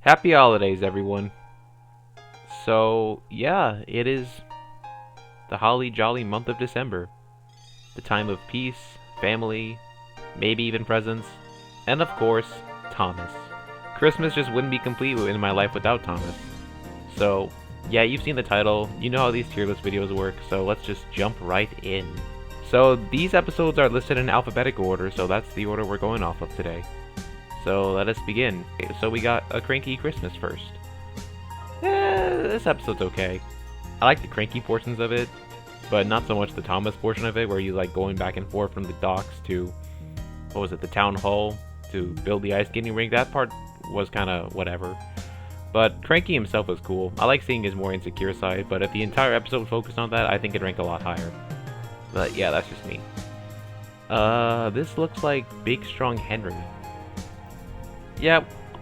Happy holidays, everyone. So, yeah, it is the holly jolly month of December. The time of peace, family, maybe even presents, and of course, Thomas. Christmas just wouldn't be complete in my life without Thomas. So, yeah, you've seen the title, you know how these tier list videos work, so let's just jump right in. So, these episodes are listed in alphabetic order, so that's the order we're going off of today. So let us begin. So we got A Cranky Christmas first. This episode's okay. I like the cranky portions of it, but not so much the Thomas portion of it, where you like going back and forth from the docks to, what was it, the town hall to build the ice skating rink. That part was kind of whatever. But Cranky himself was cool. I like seeing his more insecure side, but if the entire episode focused on that, I think it'd rank a lot higher. But yeah, that's just me. This looks like Big Strong Henry. Yeah, I'll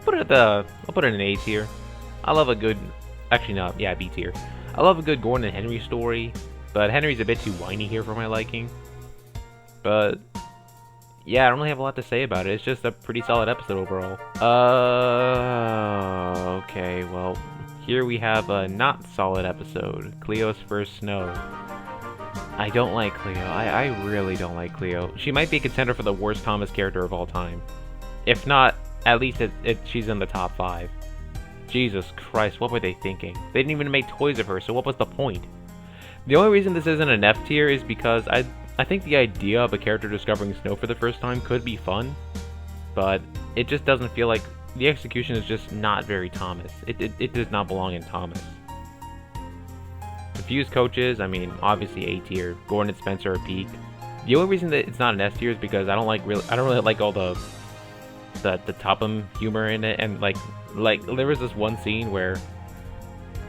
put it in A tier. I love a good, actually no, yeah, B tier. I love a good Gordon and Henry story, but Henry's a bit too whiny here for my liking. But yeah, I don't really have a lot to say about it. It's just a pretty solid episode overall. Okay, well, here we have a not solid episode, Cleo's first snow. I don't like Cleo. I really don't like Cleo. She might be a contender for the worst Thomas character of all time. If not, at least she's in the top 5. Jesus Christ, what were they thinking? They didn't even make toys of her, so what was the point? The only reason this isn't an F tier is because I think the idea of a character discovering snow for the first time could be fun, but it just doesn't feel like the execution is just not very Thomas. It does not belong in Thomas. Confused coaches, I mean, obviously A tier. Gordon and Spencer are peak. The only reason that it's not an S tier is because I don't really like all the Topham humor in it, and like there was this one scene where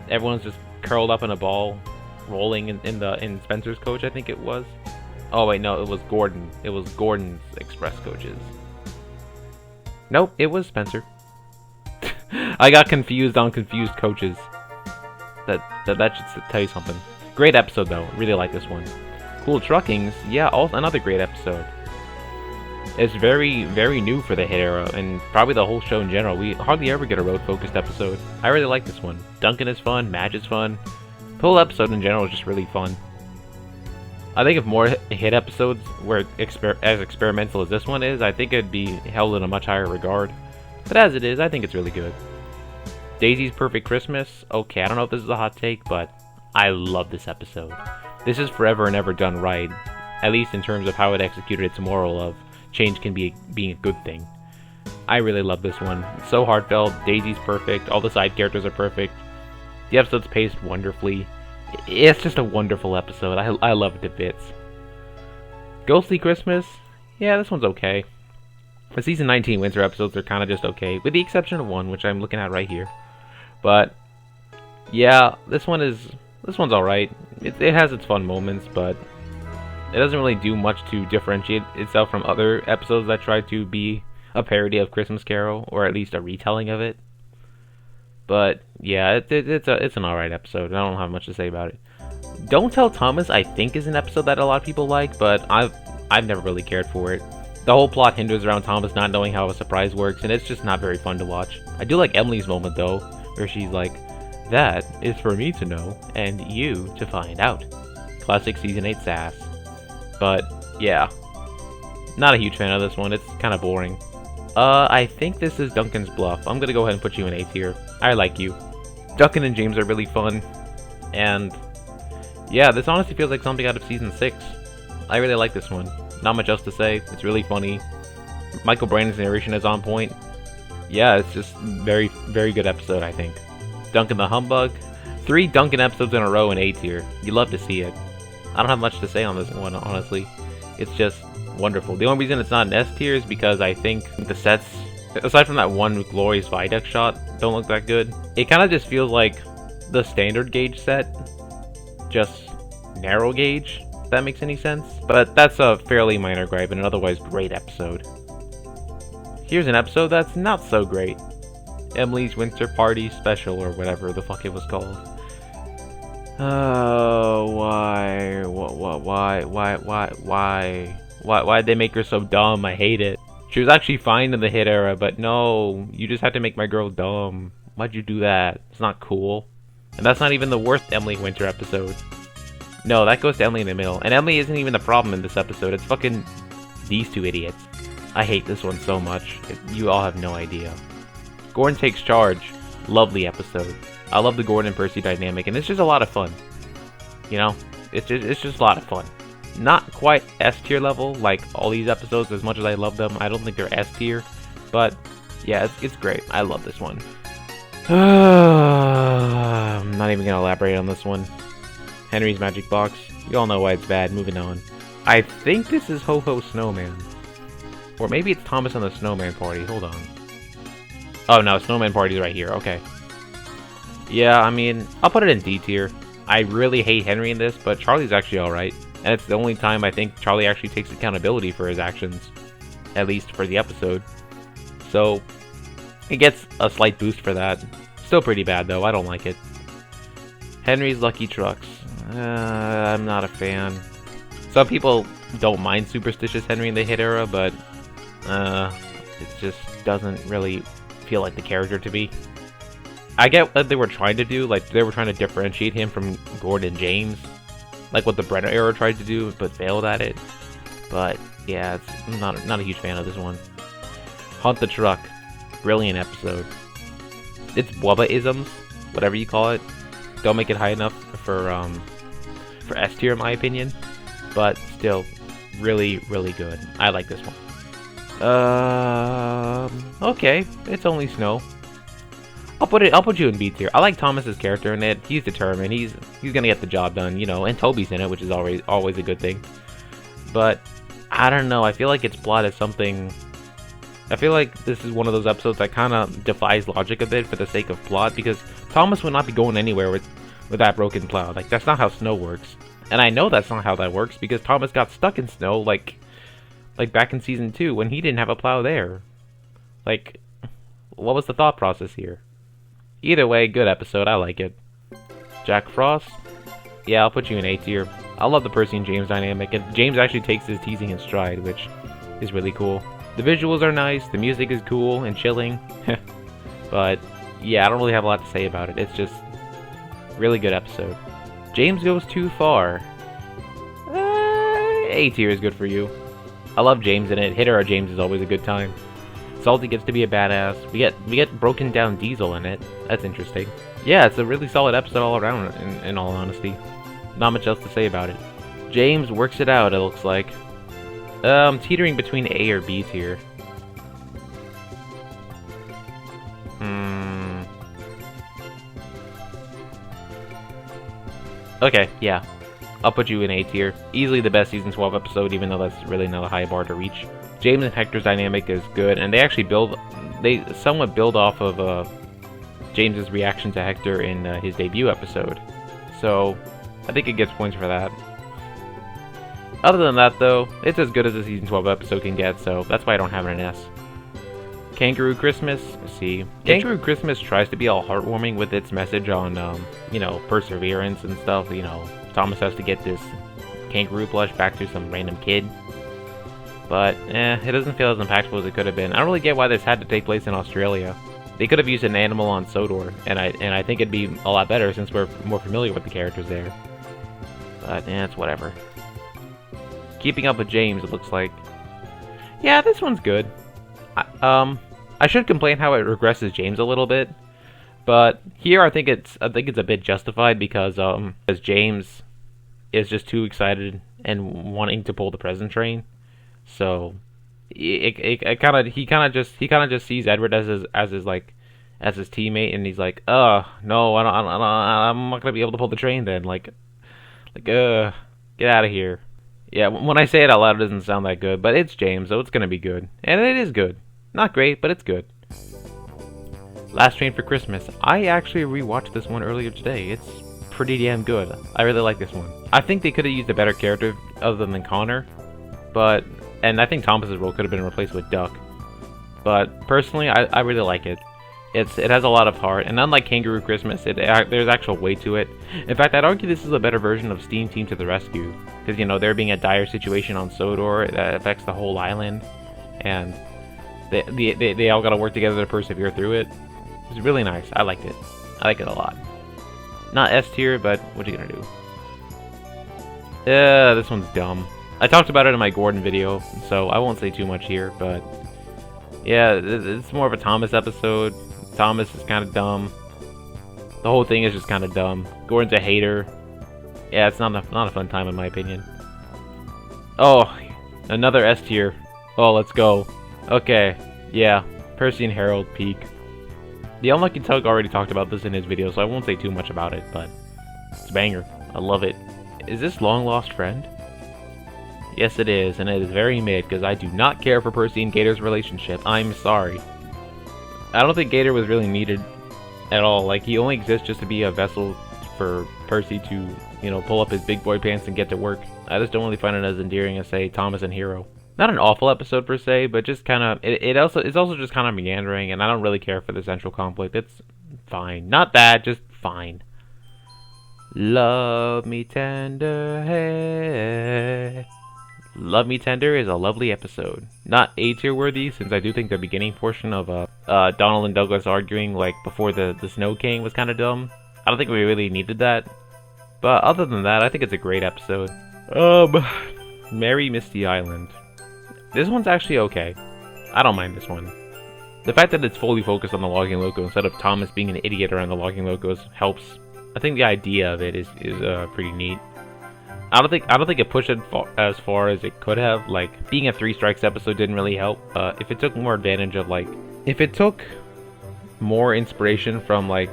everyone's just curled up in a ball, rolling in Spencer's coach, I think it was. Oh wait, no, it was Gordon. It was Gordon's express coaches. Nope, it was Spencer. I got confused on confused coaches. That should tell you something. Great episode though. Really like this one. Cool Truckings. Yeah, another great episode. It's very, very new for the hit era, and probably the whole show in general. We hardly ever get a road-focused episode. I really like this one. Duncan is fun, Madge is fun. The whole episode in general is just really fun. I think if more hit episodes were as experimental as this one is, I think it'd be held in a much higher regard. But as it is, I think it's really good. Daisy's Perfect Christmas. Okay, I don't know if this is a hot take, but I love this episode. This is forever and ever done right, at least in terms of how it executed its moral of change can be being a good thing. I really love this one. It's so heartfelt. Daisy's perfect. All the side characters are perfect. The episode's paced wonderfully. It's just a wonderful episode. I love it to bits. Ghostly Christmas? Yeah, this one's okay. The season 19 winter episodes are kind of just okay, with the exception of one, which I'm looking at right here. But yeah, this one's alright. It has its fun moments, but it doesn't really do much to differentiate itself from other episodes that try to be a parody of Christmas Carol, or at least a retelling of it. But yeah, it's an alright episode. I don't have much to say about it. Don't Tell Thomas, I think, is an episode that a lot of people like, but I've never really cared for it. The whole plot hinders around Thomas not knowing how a surprise works, and it's just not very fun to watch. I do like Emily's moment though, where she's like, "That is for me to know, and you to find out." Classic season 8 sass. But yeah, not a huge fan of this one. It's kind of boring. I think this is Duncan's Bluff. I'm gonna go ahead and put you in A tier. I like you. Duncan and James are really fun, and yeah, this honestly feels like something out of season 6. I really like this one. Not much else to say. It's really funny. Michael Brandon's narration is on point. Yeah, it's just very, very good episode, I think. Duncan the Humbug. 3 Duncan episodes in a row in A tier. You love to see it. I don't have much to say on this one, honestly. It's just wonderful. The only reason it's not an S tier is because I think the sets, aside from that one glorious viaduct shot, don't look that good. It kind of just feels like the standard gauge set, just narrow gauge, if that makes any sense. But that's a fairly minor gripe in an otherwise great episode. Here's an episode that's not so great. Emily's Winter Party Special, or whatever the fuck it was called. Oh, why'd they make her so dumb? I hate it. She was actually fine in the hit era, but no, you just had to make my girl dumb. Why'd you do that? It's not cool. And that's not even the worst Emily Winter episode. No, that goes to Emily in the middle. And Emily isn't even the problem in this episode. It's fucking these two idiots. I hate this one so much. You all have no idea. Gordon Takes Charge. Lovely episode. I love the Gordon and Percy dynamic, and it's just a lot of fun. You know? It's just a lot of fun. Not quite S tier level, like all these episodes, as much as I love them. I don't think they're S tier. But, yeah, it's great. I love this one. I'm not even going to elaborate on this one. Henry's Magic Box. You all know why it's bad. Moving on. I think this is Ho Ho Snowman. Or maybe it's Thomas and the Snowman Party. Hold on. Oh no, Snowman Party's right here. Okay. Yeah, I mean, I'll put it in D tier. I really hate Henry in this, but Charlie's actually alright. And it's the only time I think Charlie actually takes accountability for his actions. At least for the episode. So, it gets a slight boost for that. Still pretty bad though, I don't like it. Henry's Lucky Trucks. I'm not a fan. Some people don't mind Superstitious Henry in the Hit era, but it just doesn't really feel like the character to me. I get what they were trying to do, like they were trying to differentiate him from Gordon and James, like what the Brenner era tried to do, but failed at it. But yeah, I'm not a huge fan of this one. Hunt the Truck, brilliant episode. It's Bubba-isms, whatever you call it. Don't make it high enough for S tier in my opinion, but still really good. I like this one. Okay, it's only snow. I'll put you in B tier. I like Thomas's character in it. He's determined. He's gonna get the job done, you know. And Toby's in it, which is always a good thing. But I don't know. I feel like its plot is something. I feel like this is one of those episodes that kind of defies logic a bit for the sake of plot, because Thomas would not be going anywhere with that broken plow. Like, that's not how snow works. And I know that's not how that works because Thomas got stuck in snow like back in season 2 when he didn't have a plow there. Like, what was the thought process here? Either way, good episode. I like it. Jack Frost? Yeah, I'll put you in A tier. I love the Percy and James dynamic, and James actually takes his teasing in stride, which is really cool. The visuals are nice, the music is cool and chilling, but yeah, I don't really have a lot to say about it. It's just really good episode. James Goes Too Far. A tier is good for you. I love James in it. Hitter or James is always a good time. Salty gets to be a badass. We get Broken Down Diesel in it. That's interesting. Yeah, it's a really solid episode all around, in all honesty. Not much else to say about it. James works it out, it looks like. I'm teetering between A or B tier. Okay, yeah. I'll put you in A tier. Easily the best season 12 episode, even though that's really not a high bar to reach. James and Hector's dynamic is good, and they somewhat build off of James's reaction to Hector in his debut episode. So, I think it gets points for that. Other than that, though, it's as good as a season 12 episode can get, so that's why I don't have it in S. Kangaroo Christmas, C. Kangaroo Christmas tries to be all heartwarming with its message on, you know, perseverance and stuff. You know, Thomas has to get this kangaroo plush back to some random kid. But, it doesn't feel as impactful as it could have been. I don't really get why this had to take place in Australia. They could have used an animal on Sodor, and I think it'd be a lot better since we're more familiar with the characters there. But, it's whatever. Keeping Up with James, it looks like. Yeah, this one's good. I should complain how it regresses James a little bit, but here I think it's a bit justified because as James is just too excited and wanting to pull the present train, so he kind of just sees Edward as his teammate, and he's like, no, I'm not gonna be able to pull the train then, get out of here. Yeah, when I say it out loud, it doesn't sound that good, but it's James, so it's gonna be good, and it is good. Not great, but it's good. Last Train for Christmas. I actually rewatched this one earlier today. It's pretty damn good. I really like this one. I think they could have used a better character other than Connor, and I think Thomas's role could have been replaced with Duck. But personally, I really like it. It has a lot of heart, and unlike Kangaroo Christmas, there's actual weight to it. In fact, I'd argue this is a better version of Steam Team to the Rescue, because you know there being a dire situation on Sodor that affects the whole island, and they all gotta work together to persevere through it. It was really nice. I liked it. I like it a lot. Not S tier, but what you gonna do? Yeah, this one's dumb. I talked about it in my Gordon video, so I won't say too much here, but yeah, it's more of a Thomas episode. Thomas is kind of dumb. The whole thing is just kind of dumb. Gordon's a hater. Yeah, it's not a fun time in my opinion. Oh, another S tier. Oh, let's go. Okay, yeah, Percy and Harold peak. The Unlucky Tug already talked about this in his video, so I won't say too much about it, but it's a banger. I love it. Is this long lost friend? Yes, it is, and it is very mid, because I do not care for Percy and Gator's relationship. I'm sorry. I don't think Gator was really needed at all. Like, he only exists just to be a vessel for Percy to, you know, pull up his big boy pants and get to work. I just don't really find it as endearing as, say, Thomas and Hero. Not an awful episode per se, but just kind of, it's also just kind of meandering, and I don't really care for the central conflict. It's fine. Not bad, just fine. Love Me Tender, hey. Love Me Tender is a lovely episode. Not A tier worthy, since I do think the beginning portion of Donald and Douglas arguing like before the Snow King was kind of dumb. I don't think we really needed that. But other than that, I think it's a great episode. Merry Misty Island. This one's actually okay. I don't mind this one. The fact that it's fully focused on the Logging Loco instead of Thomas being an idiot around the Logging Locos helps. I think the idea of it is pretty neat. I don't think it pushed it as far as it could have. Like, being a 3 Strikes episode didn't really help. If it took more advantage of, like, if it took more inspiration from, like,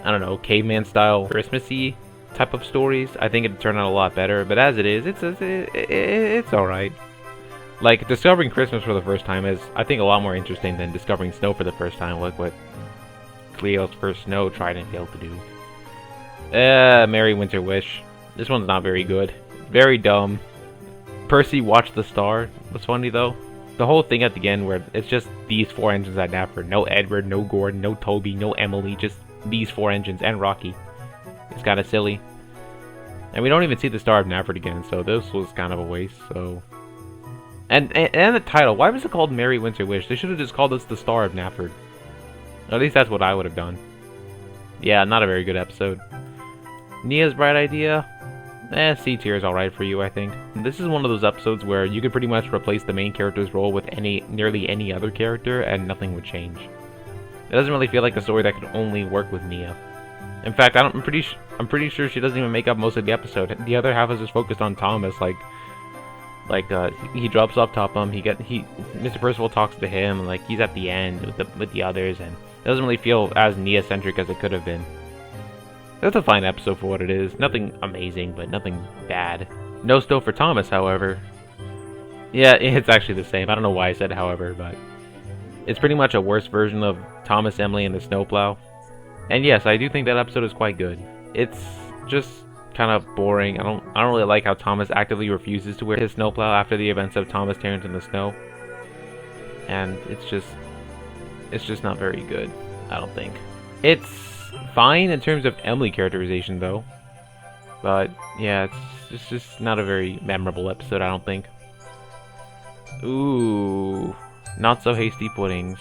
I don't know, caveman style Christmassy type of stories, I think it'd turn out a lot better. But as it is, it's all right. Like, discovering Christmas for the first time is, I think, a lot more interesting than discovering snow for the first time. Like what Cleo's first snow tried and failed to do. Merry Winter Wish. This one's not very good. Very dumb. Percy watched the star. What's funny though? The whole thing at the end where it's just these 4 engines at Knapford. No Edward, no Gordon, no Toby, no Emily. Just these 4 engines and Rocky. It's kind of silly. And we don't even see the Star of Knapford again, so this was kind of a waste, so... And the title, why was it called Merry Winter Wish? They should have just called this the Star of Knapford. At least that's what I would have done. Yeah, not a very good episode. Nia's Bright Idea? C tier is alright for you, I think. This is one of those episodes where you could pretty much replace the main character's role with nearly any other character and nothing would change. It doesn't really feel like a story that could only work with Nia. In fact, I'm pretty sure she doesn't even make up most of the episode. The other half is just focused on Thomas, he drops off Topham, Mr. Percival talks to him, and like he's at the end with the others, and it doesn't really feel as Nia-centric as it could have been. That's a fine episode for what it is. Nothing amazing, but nothing bad. No snow for Thomas, however. Yeah, it's actually the same. I don't know why I said however, but it's pretty much a worse version of Thomas, Emily, and the snowplow. And yes, I do think that episode is quite good. It's just kind of boring. I don't really like how Thomas actively refuses to wear his snowplow after the events of Thomas Terrence in the Snow. And it's just not very good, I don't think. It's fine in terms of Emily characterization though. But yeah, it's just not a very memorable episode, I don't think. Ooh, Not So Hasty Puddings.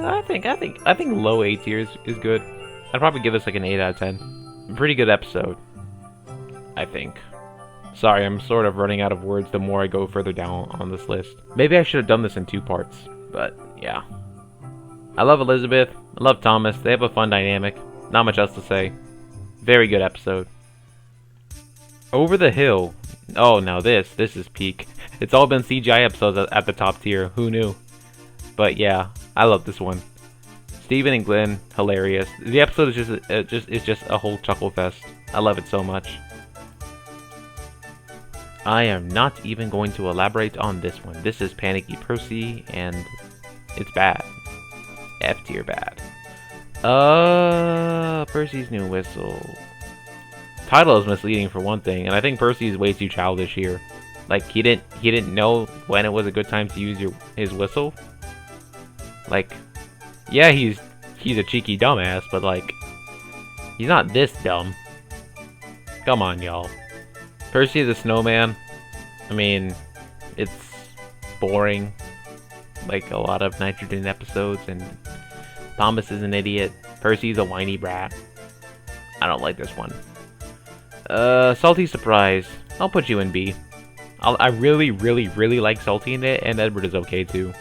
I think low A tier is good. I'd probably give this like an 8 out of 10. Pretty good episode, I think. Sorry, I'm sort of running out of words the more I go further down on this list. Maybe I should have done this in 2 parts, but yeah. I love Elizabeth, I love Thomas, they have a fun dynamic. Not much else to say. Very good episode. Over the Hill. Oh, now this is peak. It's all been CGI episodes at the top tier, who knew? But yeah, I love this one. Steven and Glenn, hilarious. The episode is just a whole chuckle fest. I love it so much. I am not even going to elaborate on this one. This is Panicky Percy, and it's bad. F tier bad. Percy's New Whistle. Title is misleading for one thing, and I think Percy is way too childish here. Like he didn't know when it was a good time to use his whistle. Like, yeah, he's a cheeky dumbass, but like, he's not this dumb. Come on, y'all. Percy the Snowman. I mean, it's boring. like a lot of Nitrogen episodes, and Thomas is an idiot. Percy's a whiny brat. I don't like this one. Salty Surprise. I'll put you in B. I really, really, really like Salty in it, and Edward is okay too.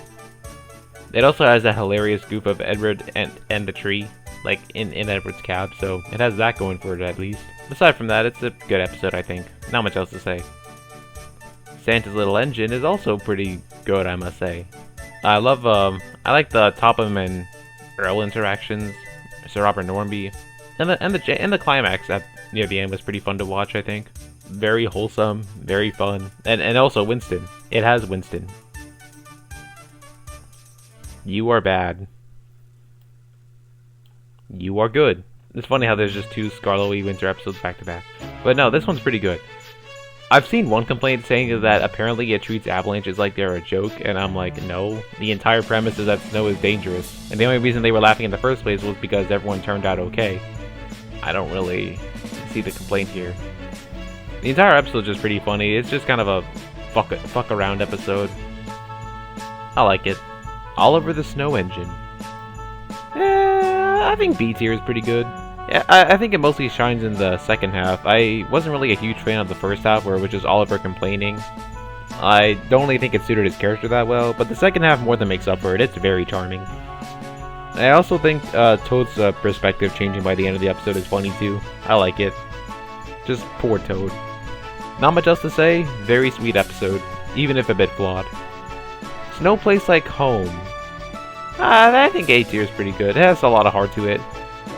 It also has a hilarious goof of Edward and the tree, like in Edward's cab, so it has that going for it at least. Aside from that, it's a good episode, I think. Not much else to say. Santa's Little Engine is also pretty good, I must say. I like the Topham and Earl interactions, Sir Robert Norby, and the climax at near the end was pretty fun to watch, I think. Very wholesome, very fun, and also Winston. It has Winston. You are bad. You are good. It's funny how there's just 2 Scarlet Winter episodes back to back. But no, this one's pretty good. I've seen one complaint saying that apparently it treats avalanches like they're a joke, and I'm like, no. The entire premise is that snow is dangerous, and the only reason they were laughing in the first place was because everyone turned out okay. I don't really see the complaint here. The entire episode is just pretty funny. It's just kind of a fuck around episode. I like it. Oliver the Snow Engine. I think B tier is pretty good. I think it mostly shines in the second half. I wasn't really a huge fan of the first half, where it was just Oliver complaining. I don't really think it suited his character that well, but the second half more than makes up for it. It's very charming. I also think Toad's perspective changing by the end of the episode is funny too. I like it. Just poor Toad. Not much else to say. Very sweet episode, even if a bit flawed. Snow Place Like Home. I think A tier is pretty good. It has a lot of heart to it.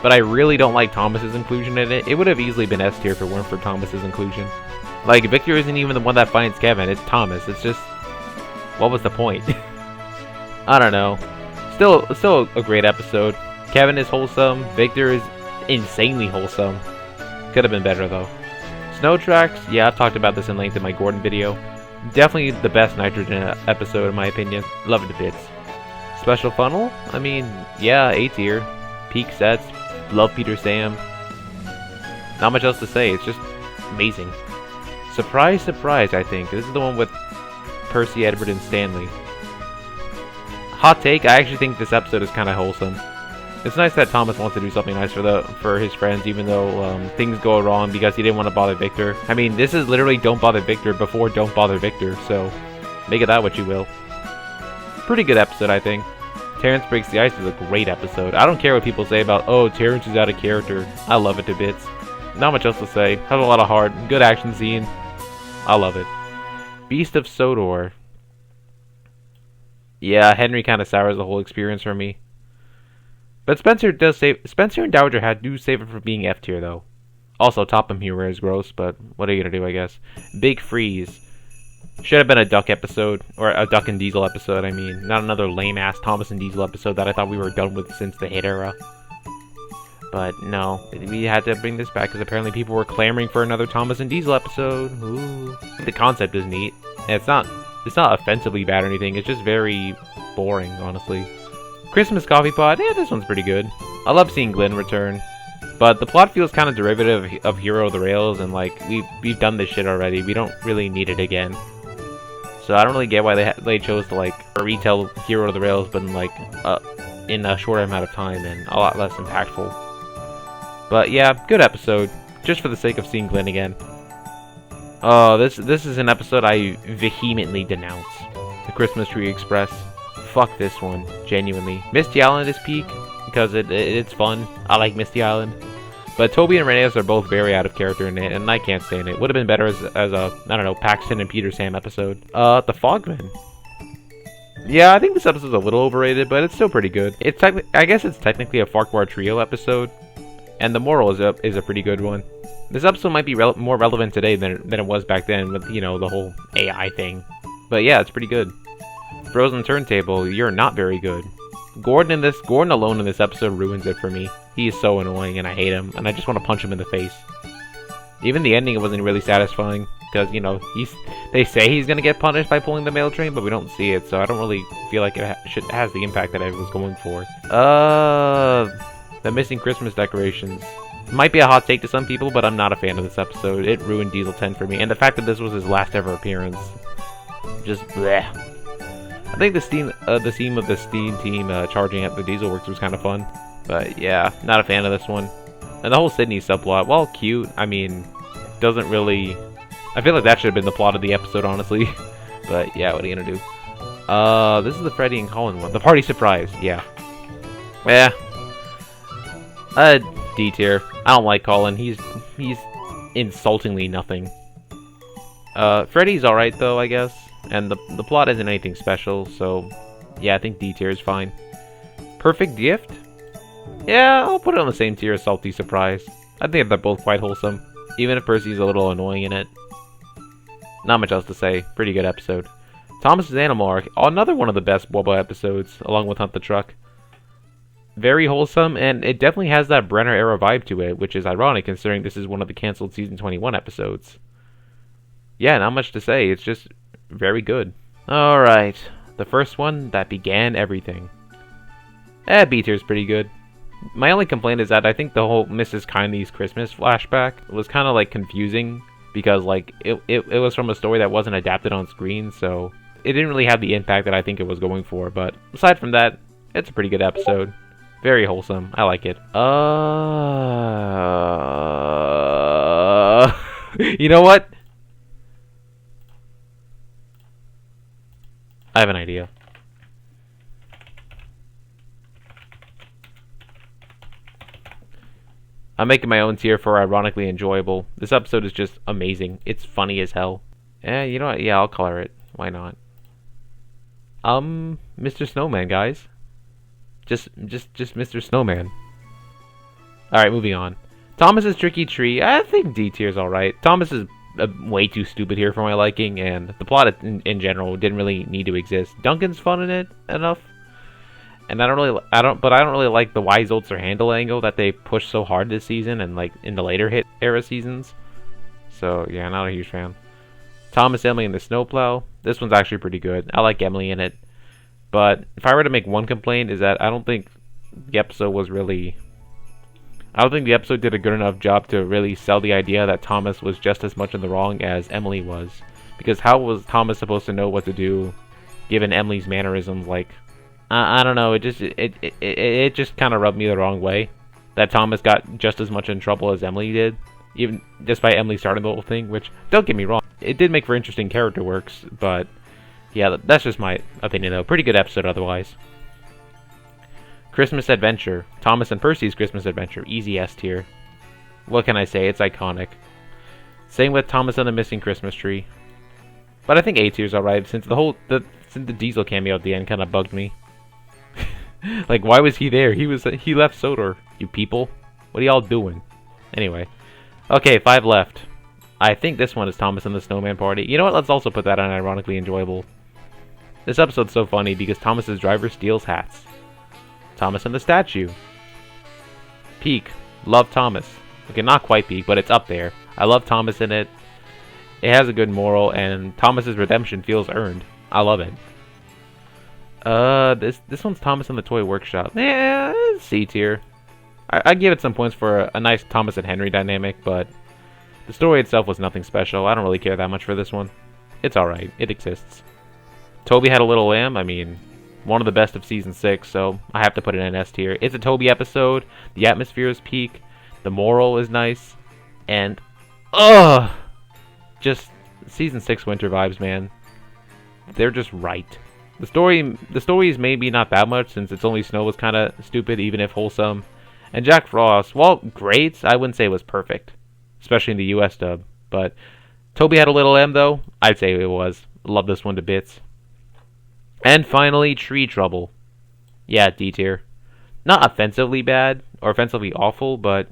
But I really don't like Thomas's inclusion in it. It would have easily been S tier if it weren't for Thomas's inclusion. Like, Victor isn't even the one that finds Kevin. It's Thomas. It's just... what was the point? I don't know. Still a great episode. Kevin is wholesome. Victor is insanely wholesome. Could have been better, though. Snow Tracks. Yeah, I've talked about this in length in my Gordon video. Definitely the best Nitrogen episode, in my opinion. Love it to bits. Special Funnel? I mean, yeah, A tier. Peak sets. Love Peter Sam. Not much else to say. It's just amazing. Surprise, surprise, I think. This is the one with Percy, Edward, and Stanley. Hot take, I actually think this episode is kind of wholesome. It's nice that Thomas wants to do something nice for his friends, even though things go wrong because he didn't want to bother Victor. I mean, this is literally Don't Bother Victor before Don't Bother Victor, so make of that what you will. Pretty good episode, I think. Terrence Breaks the Ice is a great episode. I don't care what people say about, oh, Terrence is out of character. I love it to bits. Not much else to say. Has a lot of heart. Good action scene. I love it. Beast of Sodor. Yeah, Henry kind of sours the whole experience for me. But Spencer and Dowager do save it from being F tier though. Also, Topham humor is gross, but what are you gonna do, I guess. Big Freeze. Should have been a Duck episode, or a Duck and Diesel episode, I mean. Not another lame-ass Thomas and Diesel episode that I thought we were done with since the hit era. But no, we had to bring this back because apparently people were clamoring for another Thomas and Diesel episode. Ooh. The concept is neat. And it's not offensively bad or anything, it's just very boring, honestly. Christmas Coffee Pot, yeah, this one's pretty good. I love seeing Glenn return. But the plot feels kind of derivative of Hero of the Rails, and like, we've done this shit already. We don't really need it again. So I don't really get why they chose to like retell Hero of the Rails, but in a shorter amount of time and a lot less impactful. But yeah, good episode, just for the sake of seeing Glenn again. Oh, this is an episode I vehemently denounce. The Christmas Tree Express. Fuck this one, genuinely. Misty Island is peak, because it's fun. I like Misty Island. But Toby and Reyes are both very out of character in it, and I can't stand it. Would have been better as a, I don't know, Paxton and Peter Sam episode. The Fogman. Yeah, I think this episode's a little overrated, but it's still pretty good. I guess it's technically a Farquhar Trio episode, and the moral is a pretty good one. This episode might be more relevant today than it was back then with, you know, the whole AI thing. But yeah, it's pretty good. Frozen Turntable, you're not very good. Gordon alone in this episode ruins it for me. He is so annoying and I hate him, and I just want to punch him in the face. Even the ending wasn't really satisfying, because, you know, they say he's gonna get punished by pulling the mail train, but we don't see it, so I don't really feel like it has the impact that I was going for. The missing Christmas decorations. Might be a hot take to some people, but I'm not a fan of this episode. It ruined Diesel 10 for me, and the fact that this was his last ever appearance. Just bleh. I think the theme of the Steam team charging at the Diesel Works was kind of fun. But yeah, not a fan of this one. And the whole Sydney subplot, while cute, I mean, doesn't really... I feel like that should have been the plot of the episode, honestly. But yeah, what are you gonna do? This is the Freddy and Colin one. The party surprise, yeah. Yeah. D tier. I don't like Colin. He's insultingly nothing. Freddy's alright though, I guess. And the plot isn't anything special, so yeah, I think D tier is fine. Perfect Gift? Yeah, I'll put it on the same tier as Salty Surprise. I think they're both quite wholesome, even if Percy's a little annoying in it. Not much else to say. Pretty good episode. Thomas's Animal Arc, another one of the best Boba episodes, along with Hunt the Truck. Very wholesome, and it definitely has that Brenner era vibe to it, which is ironic considering this is one of the cancelled Season 21 episodes. Yeah, not much to say. It's just very good. Alright, the first one that began everything. B tier is pretty good. My only complaint is that I think the whole Mrs. Kindly's Christmas flashback was kind of like confusing because like it was from a story that wasn't adapted on screen, so it didn't really have the impact that I think it was going for. But aside from that, it's a pretty good episode. Very wholesome. I like it. You know what? I have an idea. I'm making my own tier for ironically enjoyable. This episode is just amazing. It's funny as hell. You know what? Yeah, I'll color it. Why not? Mr. Snowman, guys. Just Mr. Snowman. Alright, moving on. Thomas's Tricky Tree. I think D tier is alright. Thomas is way too stupid here for my liking, and the plot in general didn't really need to exist. Duncan's fun in it enough. And I don't really like the Wise Ulster handle angle that they pushed so hard this season and like in the later hit era seasons. So yeah, not a huge fan. Thomas, Emily, and the Snowplow. This one's actually pretty good. I like Emily in it. But if I were to make one complaint is that I don't think the episode did a good enough job to really sell the idea that Thomas was just as much in the wrong as Emily was. Because how was Thomas supposed to know what to do given Emily's mannerisms? Like, I don't know, it just kind of rubbed me the wrong way that Thomas got just as much in trouble as Emily did, even despite Emily starting the whole thing, which, don't get me wrong, it did make for interesting character works, but yeah, that's just my opinion though. Pretty good episode otherwise. Christmas Adventure. Thomas and Percy's Christmas Adventure. Easy S tier. What can I say? It's iconic. Same with Thomas and the Missing Christmas Tree. But I think A tier's alright, since the Diesel cameo at the end kind of bugged me. Like, why was he there? He left Sodor, you people. What are y'all doing? Anyway. Okay, 5 left. I think this one is Thomas and the Snowman Party. You know what? Let's also put that on ironically enjoyable. This episode's so funny because Thomas's driver steals hats. Thomas and the Statue. Peak. Love Thomas. Okay, not quite peak, but it's up there. I love Thomas in it. It has a good moral, and Thomas's redemption feels earned. I love it. This one's Thomas and the Toy Workshop. Yeah, C tier. I give it some points for a nice Thomas and Henry dynamic, but the story itself was nothing special. I don't really care that much for this one. It's alright. It exists. Toby Had a Little Lamb. I mean, one of the best of Season 6, so I have to put it in S tier. It's a Toby episode. The atmosphere is peak. The moral is nice. And, just Season 6 winter vibes, man. They're just right. The story is maybe not that much, since It's Only Snow was kind of stupid, even if wholesome. And Jack Frost, well, great, I wouldn't say it was perfect. Especially in the US dub. But Toby Had a Little M, though, I'd say it was. Love this one to bits. And finally, Tree Trouble. Yeah, D tier. Not offensively bad, or offensively awful, but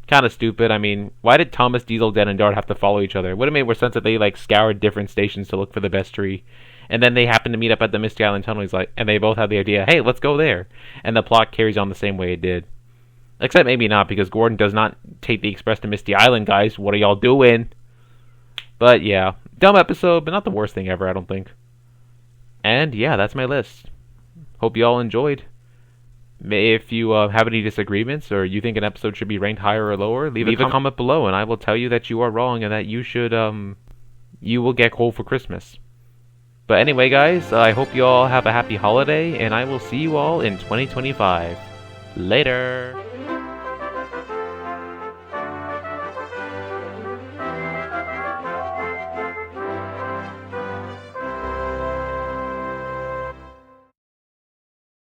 kind of stupid. I mean, why did Thomas, Diesel, Den, and Dart have to follow each other? It would have made more sense if they, like, scoured different stations to look for the best tree. And then they happen to meet up at the Misty Island Tunnel, and they both have the idea, hey, let's go there. And the plot carries on the same way it did. Except maybe not, because Gordon does not take the express to Misty Island, guys. What are y'all doing? But yeah, dumb episode, but not the worst thing ever, I don't think. And yeah, that's my list. Hope you all enjoyed. If you have any disagreements, or you think an episode should be ranked higher or lower, leave a comment below, and I will tell you that you are wrong, and that you should, you will get coal for Christmas. But anyway, guys, I hope you all have a happy holiday, and I will see you all in 2025. Later!